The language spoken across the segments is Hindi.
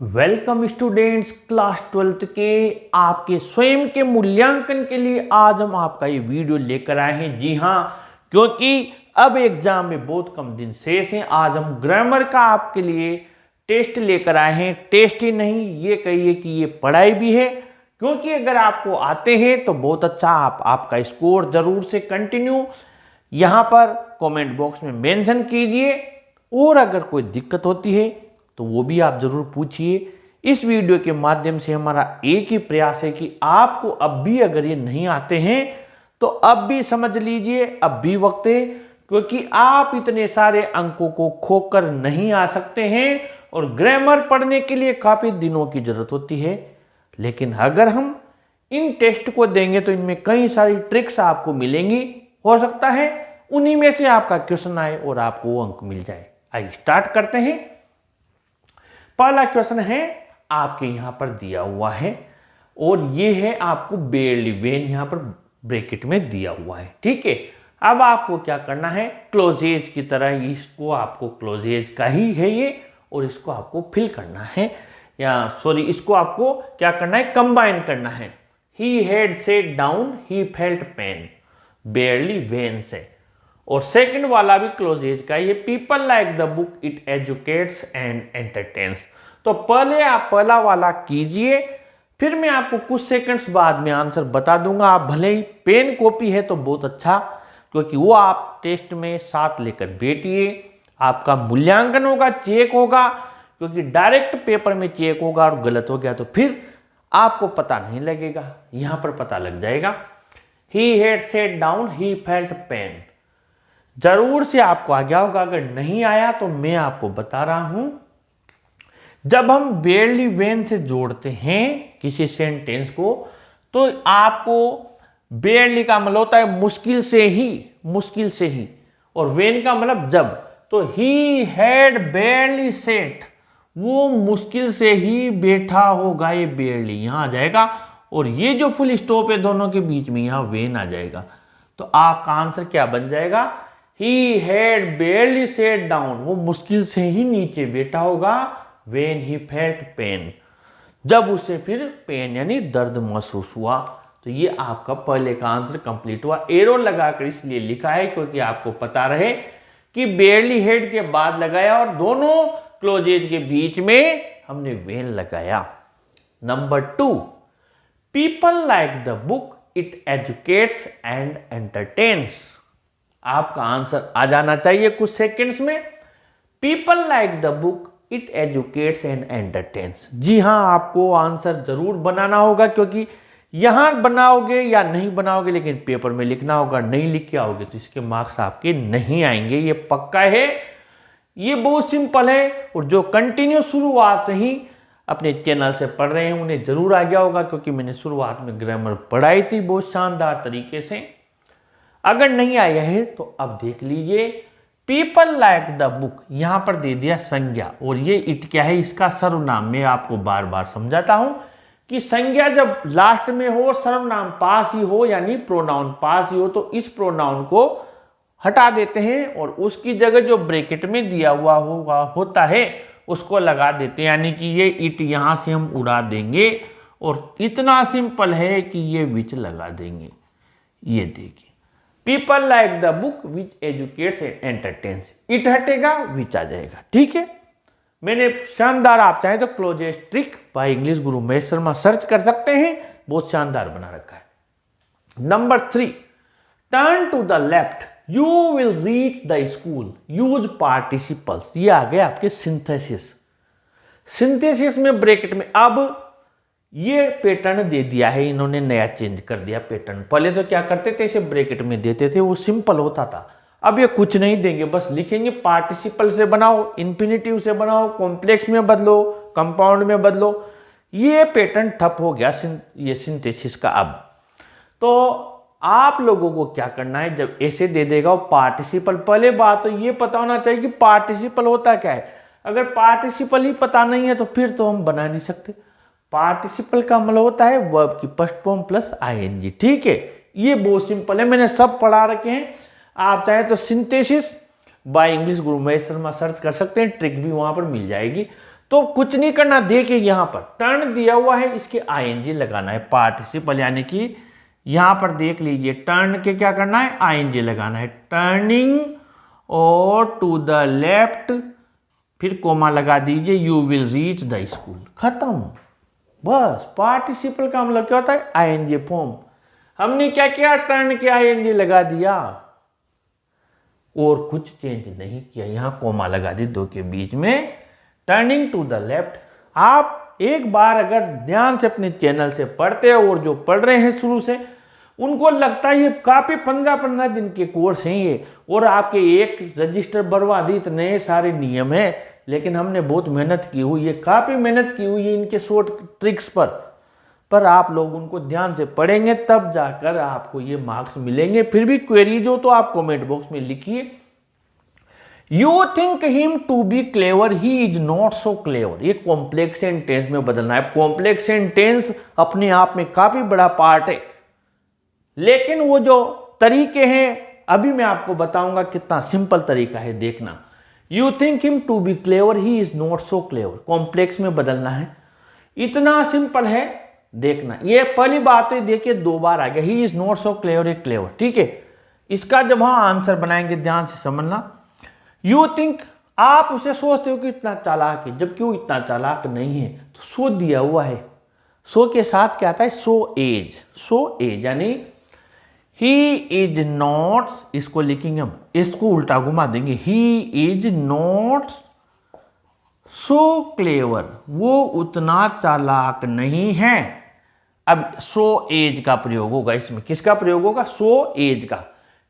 वेलकम स्टूडेंट्स, क्लास 12th के आपके स्वयं के मूल्यांकन के लिए आज हम आपका ये वीडियो लेकर आए हैं। जी हाँ, क्योंकि अब एग्जाम में बहुत कम दिन शेष हैं। आज हम ग्रामर का आपके लिए टेस्ट लेकर आए हैं। टेस्ट ही नहीं, ये कहिए कि ये पढ़ाई भी है, क्योंकि अगर आपको आते हैं तो बहुत अच्छा। आपका स्कोर जरूर से कंटिन्यू यहाँ पर कमेंट बॉक्स में मेंशन कीजिए, और अगर कोई दिक्कत होती है तो वो भी आप जरूर पूछिए। इस वीडियो के माध्यम से हमारा एक ही प्रयास है कि आपको अब भी अगर ये नहीं आते हैं तो अब भी समझ लीजिए, अब भी वक्त है, क्योंकि आप इतने सारे अंकों को खोकर नहीं आ सकते हैं और ग्रामर पढ़ने के लिए काफी दिनों की जरूरत होती है। लेकिन अगर हम इन टेस्ट को देंगे तो इनमें कई सारी ट्रिक्स आपको मिलेंगी। हो सकता है उन्हीं में से आपका क्वेश्चन आए और आपको वो अंक मिल जाए। आइए स्टार्ट करते हैं। पहला क्वेश्चन है आपके यहां पर दिया हुआ है, और ये है आपको बेयरली वेन यहां पर ब्रैकेट में दिया हुआ है। ठीक है, अब आपको क्या करना है, क्लोजेज की तरह इसको आपको क्लोजेज का ही है ये, और इसको आपको फिल करना है, या सॉरी इसको आपको क्या करना है, कंबाइन करना है। He had sat down he felt pain, barely when से। और सेकंड वाला भी क्लोजेज का, ये people like the book it educates and entertains. तो पहले आप पहला वाला कीजिए, फिर मैं आपको कुछ सेकंड्स बाद में आंसर बता दूंगा। आप भले ही पेन कॉपी है तो बहुत अच्छा, क्योंकि वो आप टेस्ट में साथ लेकर बैठिए। आपका मूल्यांकन होगा, चेक होगा, क्योंकि डायरेक्ट पेपर में चेक होगा और गलत हो गया तो फिर आपको पता नहीं लगेगा, यहां पर पता लग जाएगा। He had sat down he felt pain, जरूर से आपको आ गया होगा। अगर नहीं आया तो मैं आपको बता रहा हूं, जब हम बेयरली वेन से जोड़ते हैं किसी सेंटेंस को, तो आपको बेयरली का मतलब होता है मुश्किल से ही, मुश्किल से ही, और वेन का मतलब जब। तो ही हैड बेयरली सेट, वो मुश्किल से ही बैठा होगा, ये बेयरली यहां आ जाएगा, और ये जो फुल स्टॉप है दोनों के बीच में यहां वेन आ जाएगा। तो आपका आंसर क्या बन जाएगा, ही हैड बेयरली सेट डाउन, वो मुश्किल से ही नीचे बैठा होगा, when he felt pain, जब उसे फिर पेन यानी दर्द महसूस हुआ। तो ये आपका पहले का आंसर कंप्लीट हुआ। एरो लगाकर इसलिए लिखा है क्योंकि आपको पता रहे कि बेयरली हेड के बाद लगाया और दोनों क्लोजेज के बीच में हमने वेन लगाया। Number 2, people like the book it educates and entertains. आपका आंसर आ जाना चाहिए कुछ सेकेंड्स में। People like the book it educates and entertains. जी हाँ, आपको आंसर जरूर बनाना होगा, क्योंकि यहां बनाओगे या नहीं बनाओगे, लेकिन पेपर में लिखना होगा। नहीं लिख के आओगे तो इसके मार्क्स आपके नहीं आएंगे, ये पक्का है। ये बहुत सिंपल है, और जो कंटिन्यू शुरुआत से ही अपने चैनल से पढ़ रहे हैं उन्हें जरूर आ गया होगा, क्योंकि मैंने शुरुआत में ग्रामर पढ़ाई थी बहुत शानदार तरीके से। अगर नहीं आया है तो अब देख लीजिए, पीपल लाइक द बुक यहां पर दे दिया संज्ञा, और ये इट क्या है, इसका सर्वनाम। मैं आपको बार बार समझाता हूं कि संज्ञा जब लास्ट में हो, सर्वनाम पास ही हो, यानी प्रोनाउन पास ही हो, तो इस प्रोनाउन को हटा देते हैं और उसकी जगह जो ब्रैकेट में दिया हुआ होता है उसको लगा देते हैं, यानी कि ये इट यहां से हम उड़ा देंगे, और इतना सिंपल है कि ये विच लगा देंगे। ये देखिए, people like the book which educates and entertains, it हटेगा, विच आ जाएगा। ठीक है, मैंने शानदार, आप चाहे तो closes trick by English Guru Mahesh Sharma search कर सकते हैं, बहुत शानदार बना रखा है। Number 3, turn to the left you will reach the school, use participles. ये आ गए आपके सिंथेसिस। सिंथेसिस में ब्रैकेट में अब ये पैटर्न दे दिया है इन्होंने, नया चेंज कर दिया पैटर्न। पहले तो क्या करते थे, इसे ब्रैकेट में देते थे, वो सिंपल होता था। अब ये कुछ नहीं देंगे, बस लिखेंगे पार्टिसिपल से बनाओ, इन्फिनिटिव से बनाओ, कॉम्प्लेक्स में बदलो, कंपाउंड में बदलो। ये पैटर्न ठप हो गया ये सिंथेसिस का। अब तो आप लोगों को क्या करना है, जब ऐसे दे देगा वो पार्टिसिपल, पहले बात तो ये पता होना चाहिए कि पार्टिसिपल होता क्या है। अगर पार्टिसिपल ही पता नहीं है तो फिर तो हम बना नहीं सकते। पार्टिसिपल का मतलब होता है वर्ब की फर्स्ट फॉर्म प्लस आईएनजी। ठीक है, ये बहुत सिंपल है, मैंने सब पढ़ा रखे हैं। आप चाहे तो synthesis by English Guru Mahesh Sharma search कर सकते हैं, ट्रिक भी वहां पर मिल जाएगी। तो कुछ नहीं करना, देखिए यहां पर टर्न दिया हुआ है, इसके आईएनजी लगाना है, पार्टिसिपल यानी कि यहां पर देख लीजिए टर्न के क्या करना है, आईएनजी लगाना है, टर्निंग और टू द लेफ्ट, फिर कोमा लगा दीजिए, you will reach the school, खत्म। बस पार्टिसिपल का मतलब क्या होता है, आईएनजी फॉर्म। हमने क्या किया, टर्न के आईएनजी लगा दिया और कुछ चेंज नहीं किया, यहां कोमा लगा दी दो के बीच में, टर्निंग टू द लेफ्ट। आप एक बार अगर ध्यान से अपने चैनल से पढ़ते हो और जो पढ़ रहे हैं शुरू से, उनको लगता है ये काफी 15-15 दिन के कोर्स हैं ये, और आपके एक रजिस्टर बर्बाद, इतने सारे नियम है, लेकिन हमने बहुत मेहनत की हुई है, काफी मेहनत की हुई है इनके शॉर्ट ट्रिक्स पर आप लोग उनको ध्यान से पढ़ेंगे तब जाकर आपको ये मार्क्स मिलेंगे। फिर भी क्वेरीज हो तो आप कमेंट बॉक्स में लिखिए। You think him to be clever, he is not so clever, ये कॉम्प्लेक्स सेंटेंस में बदलना है। कॉम्प्लेक्स सेंटेंस अपने आप में काफी बड़ा पार्ट है, लेकिन वो जो तरीके हैं अभी मैं आपको बताऊंगा कितना सिंपल तरीका है, देखना। You think him to be clever, he is not so clever, complex में बदलना है, इतना सिंपल है, देखना। ये पहली बात है, देखिए 2 बार आ गया, ही is not so clever, A clever, ठीक है। इसका जब हम आंसर बनाएंगे ध्यान से समझना। यू थिंक, आप उसे सोचते हो कि इतना चालाक है, जबकि वो इतना चालाक नहीं है, तो सो दिया हुआ है, सो के साथ क्या आता है, सो एज यानी ही इज नॉट, इसको लिखेंगे हम, इसको उल्टा घुमा देंगे, ही इज नॉट सो क्लेवर, वो उतना चालाक नहीं है। अब सो एज का प्रयोग होगा इसमें, किसका प्रयोग होगा, सो एज का।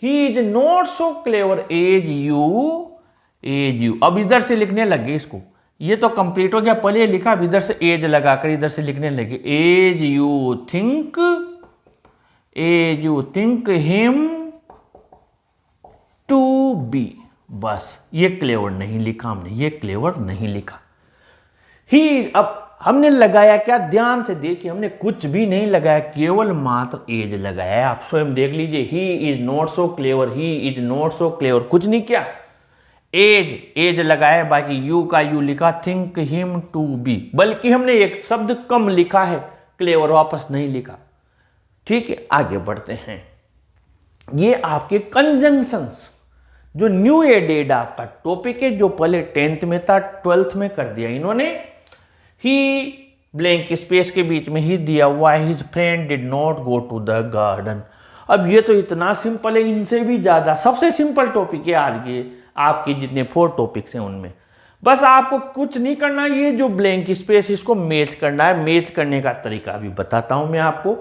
He is not so clever as you, अब इधर से लिखने लगे इसको, ये तो कंप्लीट हो गया, पहले लिखा, अब इधर से एज लगाकर इधर से लिखने लगे, as you think him to be, बस ये क्लेवर नहीं लिखा हमने, ये क्लेवर नहीं लिखा। ही, अब हमने लगाया क्या, ध्यान से देखिए, हमने कुछ भी नहीं लगाया, केवल मात्र एज लगाया है। आप स्वयं देख लीजिए, ही is not so clever, he is not so clever, कुछ नहीं किया, एज लगाया, बाकी यू का यू लिखा, थिंक हिम टू बी, बल्कि हमने एक शब्द कम लिखा है, क्लेवर वापस नहीं लिखा। ठीक है, आगे बढ़ते हैं। ये आपके कंजंक्शंस, जो न्यू एडेड आपका टॉपिक है, जो पहले 10th में था 12th में कर दिया इन्होंने। ही ब्लैंक स्पेस के बीच में ही दिया हुआ है, his friend did not go to the garden. अब ये तो इतना सिंपल है, इनसे भी ज्यादा सबसे सिंपल टॉपिक है आज के आपके जितने 4 टॉपिक्स हैं उनमें। बस आपको कुछ नहीं करना, ये जो ब्लैंक स्पेस इसको मैच करना है। मैच करने का तरीका अभी बताता हूं मैं आपको।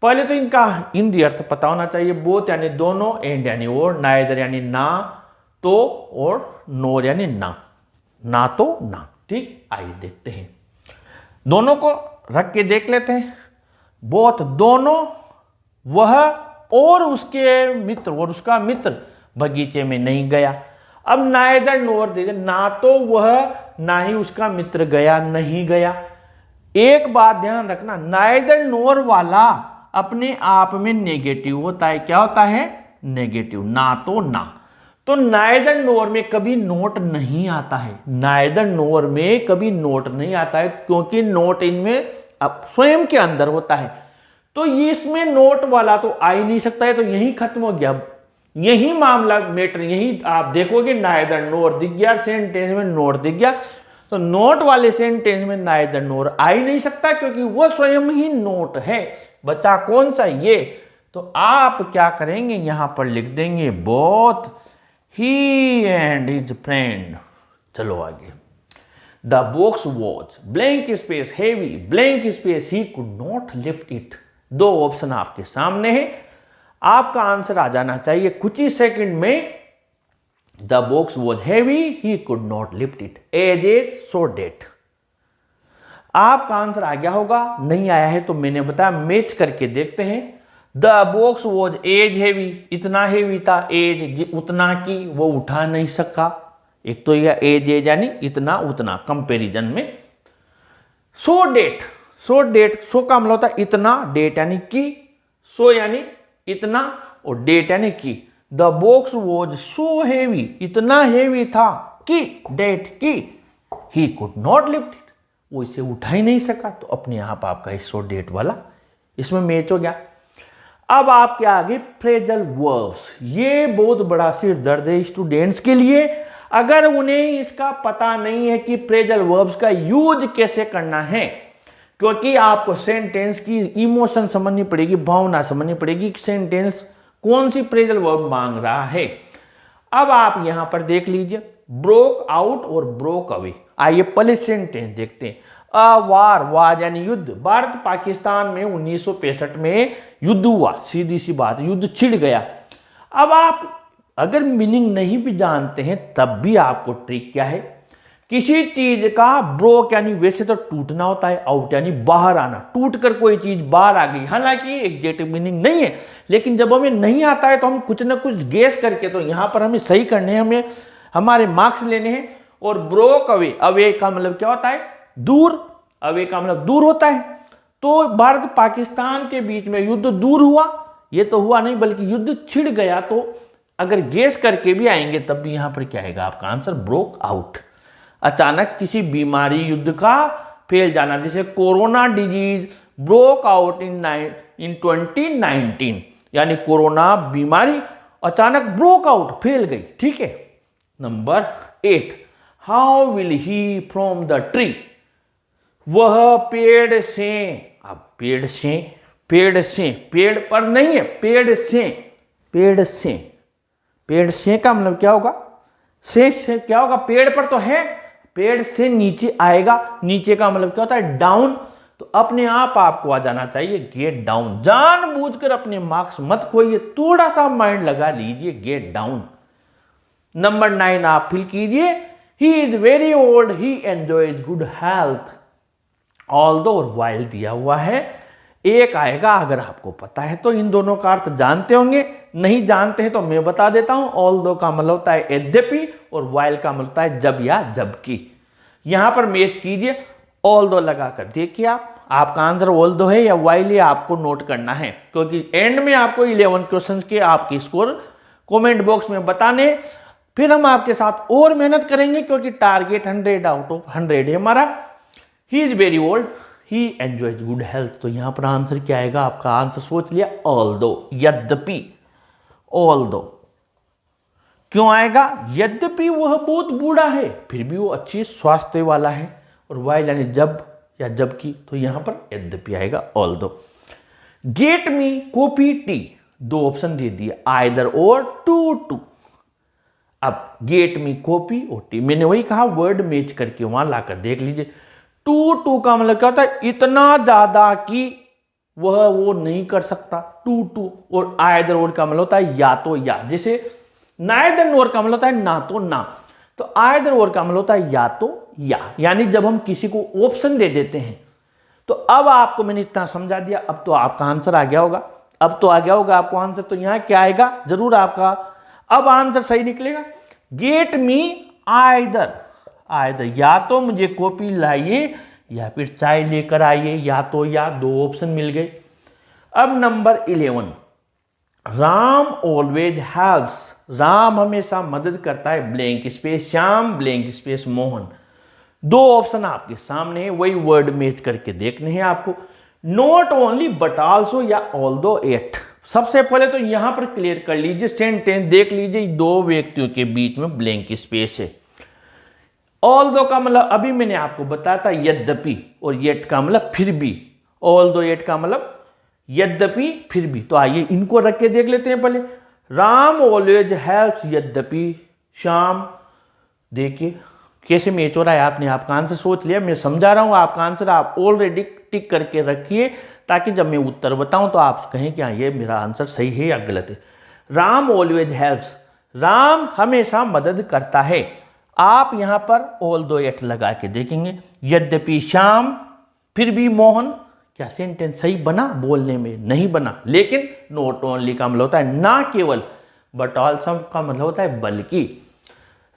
पहले तो इनका हिंदी अर्थ पता होना चाहिए। बोथ यानी दोनों, एंड यानी और, नाइदर यानी ना तो, और नोर यानी ना तो ना। ठीक, आइए देखते हैं, दोनों को रख के देख लेते हैं। बोथ दोनों, वह और उसके मित्र, और उसका मित्र बगीचे में नहीं गया। अब नाइदर नोर दे दे, ना तो वह ना ही उसका मित्र गया, नहीं गया। एक बात ध्यान रखना, नाइदर नोर वाला अपने आप में नेगेटिव होता है। क्या होता है? नेगेटिव, ना तो ना। तो नाइदर नोर में कभी नोट नहीं आता है, नाइदर नोर में कभी नोट नहीं आता है, क्योंकि नोट इनमें अब स्वयं के अंदर होता है। तो इसमें नोट वाला तो आ ही नहीं सकता है, तो यही खत्म हो गया। यही मामला मैटर, यही आप देखोगे नाइदर नोर दिख गया, सेंटेंस में नोट दिख गया, तो नोट वाले सेंटेंस में नाइदर नोर आ ही नहीं सकता, क्योंकि वो स्वयं ही नोट है। बचा कौन सा? ये। तो आप क्या करेंगे, यहां पर लिख देंगे both he and his friend. चलो आगे। The box was blank space heavy, blank space he could not lift it. 2 option आपके सामने है, आपका आंसर आ जाना चाहिए कुछ ही सेकंड में। The box was heavy, he could not lift it, as so that. आपका आंसर आ गया होगा, नहीं आया है तो मैंने बताया मैच करके देखते हैं। The box was as heavy, इतना हैवी था, एज उतना की वो उठा नहीं सका। एक तो यह एज यानी इतना उतना, कंपेरिजन में। सो डेट, सो डेट, सो का मतलब होता है इतना, डेट यानी की, सो यानी इतना, और डेट यानी की। The box was so heavy, इतना हेवी था कि, डेट की। ही कुड नॉट लिफ्ट इट, वो इसे उठा ही नहीं सका। तो अपने आप आपका हिस्सो डेट वाला इसमें मैच हो गया। अब आपके आगे फ्रेजल वर्ब्स, ये बहुत बड़ा सिर दर्द है स्टूडेंट्स के लिए। अगर उन्हें इसका पता नहीं है कि फ्रेजल वर्ब्स का यूज कैसे करना है, क्योंकि आपको सेंटेंस की इमोशन समझनी पड़ेगी, भावना समझनी पड़ेगी कि सेंटेंस कौन सी फ्रेजल वर्ब मांग रहा है। अब आप यहां पर देख लीजिए, ब्रोक आउट और ब्रोक अवे। आइए पहले सेंटेंस देखते हैं। अ वार यानी युद्ध, भारत पाकिस्तान में 1965 में युद्ध हुआ, सीधी सी बात, युद्ध छिड़ गया। अब आप अगर मीनिंग नहीं भी जानते हैं तब भी आपको ट्रिक क्या है, किसी चीज का ब्रोक यानी वैसे तो टूटना होता है, आउट यानी बाहर आना, टूट कर कोई चीज बाहर आ गई। हालांकि एग्जैक्ट मीनिंग नहीं है, लेकिन जब हमें नहीं आता है तो हम कुछ ना कुछ गेस करके, तो यहां पर हमें सही करने हैं, हमें हमारे मार्क्स लेने हैं। और ब्रोक अवे, अवे का मतलब क्या होता है, दूर, अवे का मतलब दूर होता है। तो भारत पाकिस्तान के बीच में युद्ध दूर हुआ, ये तो हुआ नहीं बल्कि युद्ध छिड़ गया। तो अगर गेस करके भी आएंगे तब भी यहां पर क्या आएगा आपका आंसर, ब्रोक आउट। अचानक किसी बीमारी, युद्ध का फैल जाना, जैसे corona disease broke out in 2019, यानी कोरोना बीमारी अचानक ब्रोक आउट, फैल गई। ठीक है। Number 8, how will he from the tree, वह पेड़ से। अब पेड़ से, पेड़ से, पेड़ पर नहीं है, पेड़ से, पेड़ से, पेड़ से का मतलब क्या होगा, से क्या होगा, पेड़ पर तो है, पेड़ से नीचे आएगा, नीचे का मतलब क्या होता है, डाउन। तो अपने आप आपको आ जाना चाहिए गेट डाउन। जानबूझकर अपने मार्क्स मत खोइए, थोड़ा सा माइंड लगा लीजिए, गेट डाउन। नंबर 9 आप फिल कीजिए, he is very old, he enjoys good health. Although और वाइल दिया हुआ है, एक आएगा। अगर आपको पता है तो इन दोनों का अर्थ जानते होंगे, नहीं जानते हैं तो मैं बता देता हूं। ऑल्दो का मतलब होता है यद्यपि, और वाइल का मतलब होता है जब या जबकि। यहां पर मैच कीजिए, ऑल्दो लगाकर देखिए आपका आंसर ऑल्दो है या वाइल है, आपको नोट करना है, क्योंकि एंड में आपको 11 क्वेश्चन के आपके स्कोर कमेंट बॉक्स में बताने। फिर हम आपके साथ और मेहनत करेंगे, क्योंकि टारगेट 100 आउट ऑफ 100 है हमारा। He is very old, he enjoys good health. तो यहां पर आंसर क्या आएगा, आपका आंसर सोच लिया, ऑल्दो, यद्यपि। ऑल्दो क्यों आएगा, यद्यपि वह बहुत बूढ़ा है फिर भी वो अच्छी स्वास्थ्य वाला है। और वाइल यानी जब या जबकि, तो यहां पर यद्यपि आएगा, although. Get me coffee tea, 2 option दे दिए, आइदर और, टू। अब गेट मी कॉफी और टी, मैंने वही कहा, वर्ड मैच करके वहां लाकर देख लीजिए। टू का मतलब क्या होता है, इतना ज्यादा कि वह वो नहीं कर सकता, टू। और आइदर और का मतलब होता है या तो या, जैसे नाइदर नोर का मतलब होता है ना तो ना। तो आइदर और का मतलब होता है या तो या, यानी जब हम किसी को ऑप्शन दे देते हैं। तो अब आपको मैंने इतना समझा दिया, अब तो आपका आंसर आ गया होगा, अब तो आ गया होगा आपको आंसर। तो यहां क्या आएगा, जरूर आपका अब आंसर सही निकलेगा। गेट मी आइदर, आइदर या तो मुझे कॉफी लाइए या फिर चाय लेकर आइए, या तो या, 2 ऑप्शन मिल गए। अब number 11, Ram always helps, Ram हमेशा मदद करता है, blank space Shyam, blank space Mohan. 2 option आपके सामने है, वही वर्ड मैच करके देखने हैं आपको। नॉट ओनली बट आल्सो या ऑल्दो एट। सबसे पहले तो यहां पर क्लियर कर लीजिए, सेंटेंस देख लीजिए, 2 व्यक्तियों के बीच में ब्लैंक स्पेस है। ऑल्दो का मतलब अभी मैंने आपको बताया था यद्यपि, और येट का मतलब फिर भी। ऑल्दो एट का मतलब यद्यपि फिर भी। तो आइए इनको रख के देख लेते हैं पहले। राम ऑलवेज हेल्प्स यद्यपि श्याम, देखिए कैसे मैच हो रहा है। आपने आपका आंसर सोच लिया, मैं समझा रहा हूं आपका आंसर आप ऑलरेडी टिक करके रखिए, ताकि जब मैं उत्तर बताऊं तो आप कहें कि हाँ ये मेरा आंसर सही है या गलत है। राम ऑलवेज हेल्प्स, राम हमेशा मदद करता है। आप यहां पर ऑल्दो एट लगा के देखेंगे, यद्यपि श्याम फिर भी मोहन। क्या सेंटेंस सही बना, बोलने में नहीं बना, लेकिन नॉट ओनली का मतलब होता है ना केवल, बट ऑल्सो का मतलब होता है बल्कि।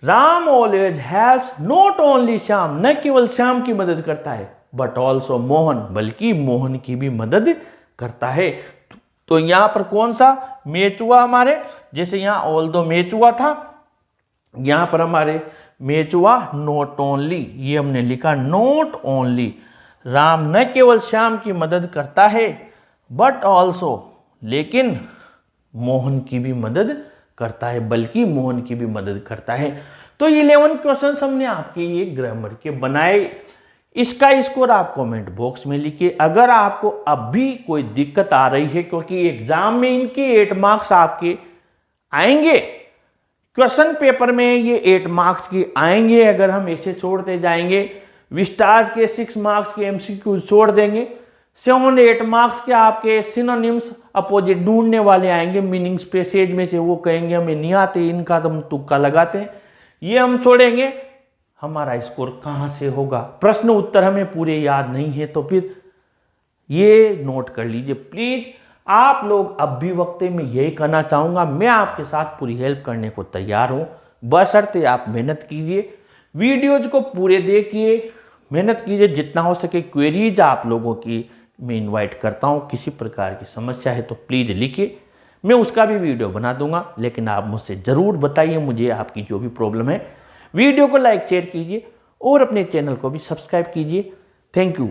Ram always helps not only Shyam, न केवल श्याम की मदद करता है, बट ऑल्सो मोहन, बल्कि मोहन की भी मदद करता है। तो यहां पर कौन सा मैच हुआ हमारे, जैसे यहां ऑल्दो मैच हुआ था, यहां पर हमारे मैच हुआ नॉट ओनली, ये हमने लिखा नॉट ओनली। राम न केवल श्याम की मदद करता है बट ऑल्सो, लेकिन मोहन की भी मदद करता है, बल्कि मोहन की भी मदद करता है। तो 11 क्वेश्चन हमने आपके ये ग्रामर के बनाए। इसका स्कोर आप कमेंट बॉक्स में लिखिए। अगर आपको अब भी कोई दिक्कत आ रही है, क्योंकि एग्जाम में इनके 8 मार्क्स आपके आएंगे, क्वेश्चन पेपर में ये 8 मार्क्स के आएंगे। अगर हम ऐसे छोड़ते जाएंगे, विस्टार्स के 6 मार्क्स के एमसीक्यू छोड़ देंगे, 7-8 मार्क्स के आपके सिनोनिम्स अपोजिट ढूंढने वाले आएंगे मीनिंग्स पेसेज में से। वो कहेंगे हमें नहीं आते, इनका तो हम तुक्का लगाते हैं, ये हम छोड़ेंगे। हमारा स्कोर कहाँ से होगा? प्रश्न उत्तर हमें पूरे याद नहीं है, तो फिर ये नोट कर लीजिए प्लीज। आप लोग अब भी वक्त में यही करना चाहूँगा, मैं आपके साथ पूरी हेल्प करने को तैयार हूँ, बशर्ते आप मेहनत कीजिए, वीडियोज को पूरे देखिए, मेहनत कीजिए जितना हो सके। क्वेरीज आप लोगों की मैं इनवाइट करता हूँ, किसी प्रकार की समस्या है तो प्लीज़ लिखिए, मैं उसका भी वीडियो बना दूंगा। लेकिन आप मुझसे ज़रूर बताइए मुझे आपकी जो भी प्रॉब्लम है। वीडियो को लाइक शेयर कीजिए और अपने चैनल को भी सब्सक्राइब कीजिए। Thank you.